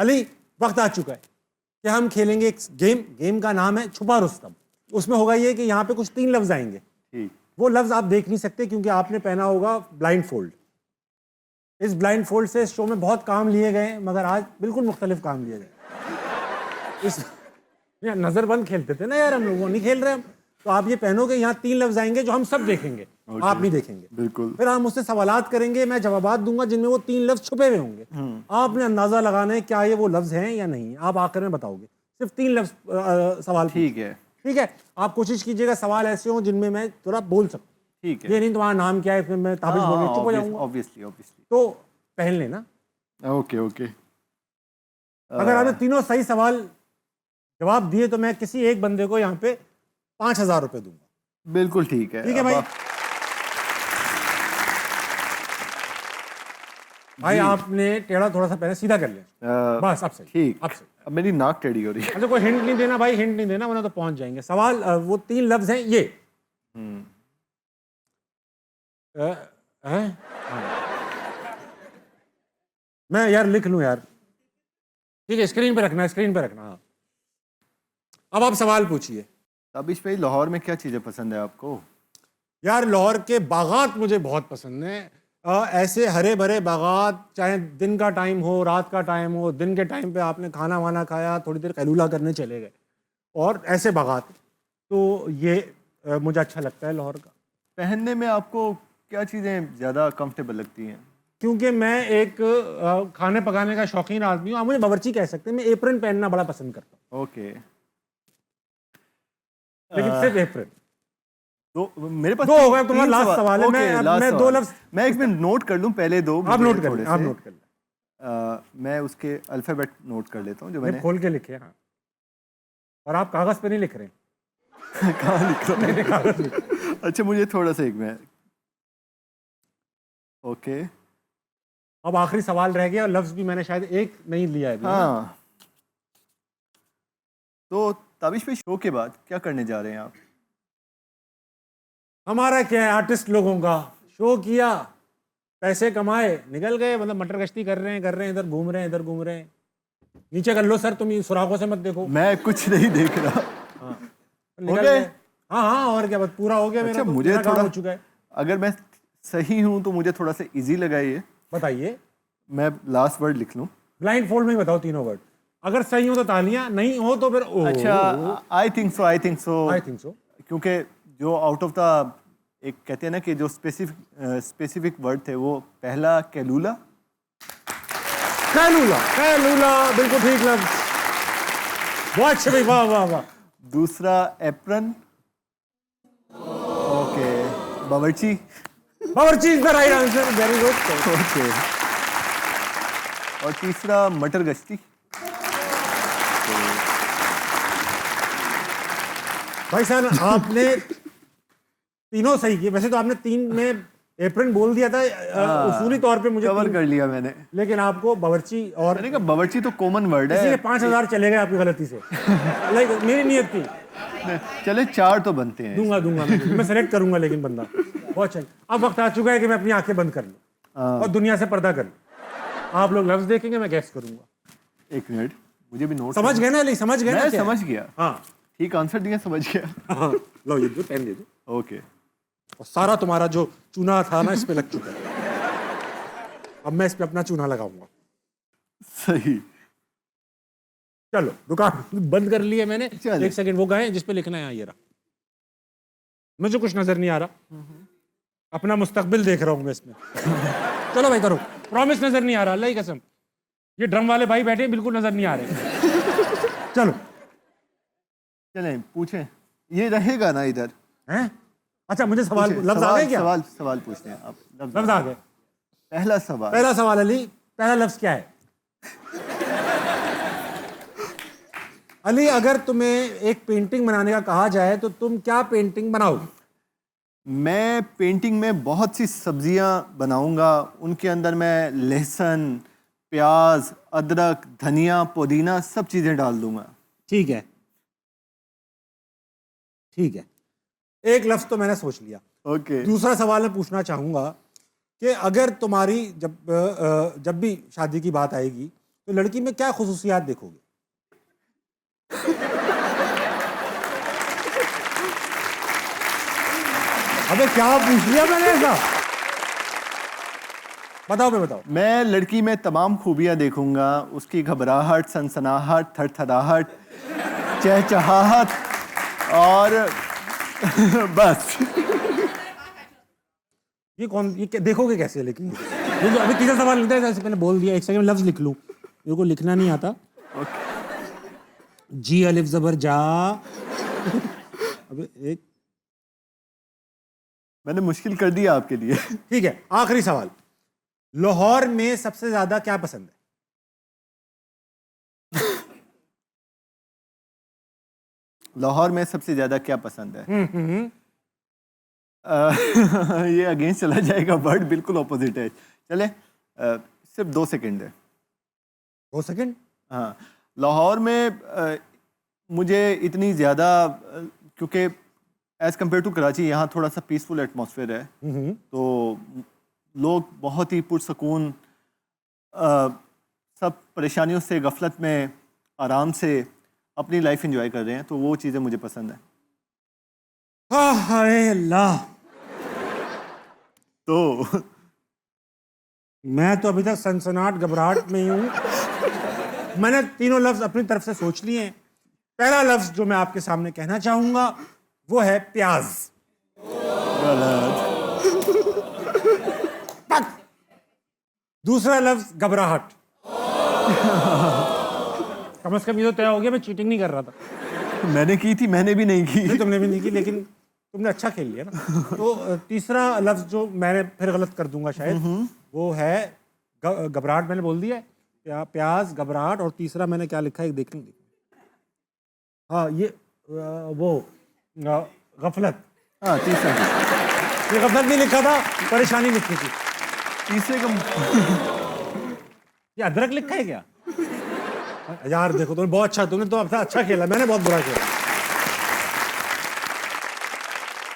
अली, वक्त आ चुका है कि हम खेलेंगे एक गेम का नाम है छुपा रुस्तम। उसमें होगा ये कि यहाँ पे कुछ 3 लफ्ज आएंगे। ठीक। वो लफ्ज आप देख नहीं सकते क्योंकि आपने पहना होगा ब्लाइंड फोल्ड। इस ब्लाइंड फोल्ड से इस शो में बहुत काम लिए गए, मगर आज बिल्कुल मुख्तलिफ काम लिए गए। इस नजरबंद खेलते थे ना यार हम लोग, वो नहीं खेल रहे हम। तो आप ये पहनोगे, यहाँ 3 लफ्ज आएंगे जो हम सब देखेंगे, आप भी देखेंगे। बिल्कुल। फिर हम मुझसे सवालात करेंगे, मैं जवाबात दूंगा जिनमें वो 3 लफ्ज छुपे हुए होंगे। आपने अंदाजा लगाना है क्या ये वो लफ्ज हैं या नहीं। आप आखिर में बताओगे। सिर्फ 3 लफ्ज सवाल। ठीक है। ठीक है, आप कोशिश कीजिएगा सवाल ऐसे हो जिनमें मैं थोड़ा बोल सकूं। ठीक है। ये नहीं तुम्हारा नाम क्या है, इसमें मैं ताबिज बोल के चुप हो जाऊंगा। Obviously obviously. तो पहन लेना। Okay okay. अगर आपने तीनों सही सवाल जवाब दिए तो मैं किसी एक बंदे को यहाँ पे 5,000 रुपए दूंगा। बिल्कुल ठीक है। ठीक है भाई। भाई आपने टेढ़ा थोड़ा सा पहले सीधा कर लिया, बस अब सही। ठीक। अब सही। अब मेरी नाक टेढ़ी हो रही है। अच्छा कोई हिंट नहीं देना भाई, हिंट नहीं देना वरना तो पहुंच जाएंगे। सवाल वो 3 लफ्ज हैं ये। हैं? मैं यार लिख लूं यार। ठीक है, स्क्रीन पे रखना, स्क्रीन पे रखना। हाँ, अब आप सवाल पूछिए। ताबिश भाई, लाहौर में क्या चीजें पसंद है आपको? यार लाहौर के बागात मुझे बहुत पसंद है। ऐसे हरे भरे बागात, चाहे दिन का टाइम हो रात का टाइम हो। दिन के टाइम पे आपने खाना वाना खाया, थोड़ी देर कैलूला करने चले गए, और ऐसे बागात, तो ये मुझे अच्छा लगता है लाहौर का। पहनने में आपको क्या चीजें ज्यादा कंफर्टेबल लगती हैं? क्योंकि मैं एक खाने पकाने का शौकीन आदमी हूँ, आप मुझे बावर्ची कह सकते हैं। मैं एप्रन पहनना बड़ा पसंद करता हूँ। ओके। लेकिन सिर्फ एप्रन। दो मेरे पास 2 हो गए। तुम्हारा 3 लास्ट सवाल है। मैं 2 लफ्ज, मैं एक मिनट नोट कर लूं पहले दो। आप नोट कर लें, आप नोट कर लें। मैं उसके अल्फाबेट नोट कर लेता हूँ जो मैंने मैंने खोल के लिखे। हाँ, और आप कागज पे नहीं लिख रहे हैं। कहाँ लिख रहा मैंने कागज लिखा। हूँ? अच्छा, मुझे थोड़ा सा एक मिनट। ओके। अब आखिरी सवाल रह गया, और लफ्ज भी मैंने शायद एक नहीं लिया है अभी। हाँ, तो ताबिश भाई शो के बाद क्या करने जा रहे हैं आप? हमारा क्या है, आर्टिस्ट लोगों का शो किया, पैसे कमाए, निकल गए। मतलब मटर गश्ती कर रहे हैं, इधर घूम रहे हैं, इधर घूम रहे हैं। नीचे कर लो सर, तुम ये सुराखों से मत देखो। मैं कुछ नहीं देख रहा। हाँ, हो निकल गए? गए। हाँ हाँ, और क्या, बस पूरा हो गया मेरा। अच्छा, तो मुझे मेरा काम थोड़ा, हो चुका है। अगर मैं सही हूं तो मुझे थोड़ा सा इजी लगाइए। बताइए। मैं लास्ट वर्ड लिख लूं? ब्लाइंड फोल्ड में ही बताओ तीनों वर्ड। अगर सही हो तो तालियां, नहीं हो तो फिर अच्छा, I think so. I think so. क्योंकि जो आउट ऑफ द, एक कहते हैं ना कि जो स्पेसिफिक वर्ड थे, वो पहला कैलूला। कैलूला, कैलूला बिल्कुल ठीक लफ्ज। बहुत अच्छे भाई, वाह वाह वाह। दूसरा एप्रन। ओके। बावर्ची। बावर्ची is the right answer, very good. Okay. और तीसरा मटर गश्ती। भाई साहब आपने तीनों सही किए। वैसे तो आपने 3 में एप्रन बोल दिया था, उसूली तौर पे मुझे कवर 3, कर लिया मैंने। लेकिन आपको बावर्ची और मैंने कहा बावर्ची तो कॉमन वर्ड इसलिए है। 5,000 चले गए आपकी गलती से। लाइक मेरी नीयत थी। चले 4 तो बनते हैं। दूंगा मैं सेलेक्ट करूंगा, लेकिन बंदा बहुत चाहिए। अब वक्त आ चुका है कि मैं अपनी आंखें बंद कर लूं और दुनिया से पर्दा कर लूं। आप लोग लफ्ज देखेंगे, मैं गैस करूंगा। एक मिनट, मुझे भी नोट समझ गए ना? नहीं समझ गए ना? मैं क्या? समझ गया। हाँ ठीक आंसर दिया, समझ गया। हाँ, लो ये दो, पेन दे दो। ओके। और सारा तुम्हारा जो चूना था ना, इस पे लग चुका है। अब मैं इस पे अपना चूना लगाऊंगा। सही। चलो, दुकान बंद कर ली है मैंने। चले। 1 सेकंड, वो गए जिस पे लिखना है। ये रहा। मुझे कुछ नजर नहीं आ रहा। अपना मुस्तकबिल देख रहा हूँ मैं इसमें। चलो भाई करो। प्रॉमिस नजर नहीं आ रहा, अल्लाह की कसम। ये ड्रम वाले भाई बैठे हैं, बिल्कुल नजर नहीं आ रहे। चलो चलें, पूछें। ये रहेगा ना इधर? हैं? अच्छा, मुझे सवाल पूछें। लफ्ज आ गए क्या? सवाल पूछते हैं आप। लफ्ज आ गए। पहला सवाल। पहला सवाल अली, पहला लफ्ज क्या है? अली, अगर तुम्हें एक पेंटिंग बनाने का कहा जाए तो तुम क्या पेंटिंग बनाओगे? मैं पेंटिंग में बहुत सी सब्जियां बनाऊंगा। उनके अंदर मैं लहसुन, प्याज, अदरक, धनिया, पुदीना सब चीजें डाल दूंगा। ठीक है, ठीक है। एक लफ्ज तो मैंने सोच लिया। ओके। दूसरा सवाल मैं पूछना चाहूंगा कि अगर तुम्हारी जब भी शादी की बात आएगी तो लड़की में क्या खुसूसियात देखोगे? अबे क्या पूछ लिया मैंने ऐसा? बताओ बताओ। मैं लड़की में तमाम खूबियां देखूंगा, उसकी घबराहट, सनसनाहट, थरथराहट, चहचहाहट और बस। देखोगे कैसे? लेकिन ये जो अभी तीसरा सवाल लिखता है, जैसे मैंने बोल दिया, एक सेकंड लफ्ज लिख लूं, मेरे को लिखना नहीं आता। जी अलिफ जबर जा। अबे एक मैंने मुश्किल कर दिया आपके लिए। ठीक है, आखिरी सवाल। लाहौर में सबसे ज्यादा क्या पसंद है? लाहौर में सबसे ज्यादा क्या पसंद है? ये अगेंस्ट चला जाएगा, वर्ड बिल्कुल ऑपोजिट है। चले सिर्फ 2 सेकंड है। 2 सेकंड? हाँ, लाहौर में मुझे इतनी ज़्यादा क्योंकि एज़ कम्पेयर टू कराची यहाँ थोड़ा सा पीसफुल एटमॉस्फेयर है, तो लोग बहुत ही पुरसकून, सब परेशानियों से, गफलत में आराम से अपनी लाइफ एंजॉय कर रहे हैं, तो वो चीज़ें मुझे पसंद है। हाय अल्लाह, तो मैं तो अभी तक सनसनाहट घबराहट में ही हूँ। मैंने तीनों लफ्ज अपनी तरफ से सोच लिए हैं। पहला लफ्ज जो मैं आपके सामने कहना चाहूंगा वो है प्याज। दूसरा लफ्ज घबराहट। कम से कम ये तो तय हो गया, मैं चीटिंग नहीं कर रहा था। मैंने की थी, मैंने भी नहीं की। नहीं, तुमने भी नहीं की, लेकिन तुमने अच्छा खेल लिया ना। तो तीसरा लफ्ज जो मैंने फिर गलत कर दूंगा शायद, वो है घबराहट। मैंने बोल दिया है, प्याज, घबराहट, और तीसरा मैंने क्या लिखा है देख लेंगे। हाँ, ये वो गफलत। हाँ, तीसरा ये गफलत नहीं लिखा था, परेशानी लिखी थी। तीसरे का ये अदरक लिखा है क्या? यार देखो, तुमने बहुत अच्छा, तुमने तो अच्छा खेला, मैंने बहुत बुरा खेला।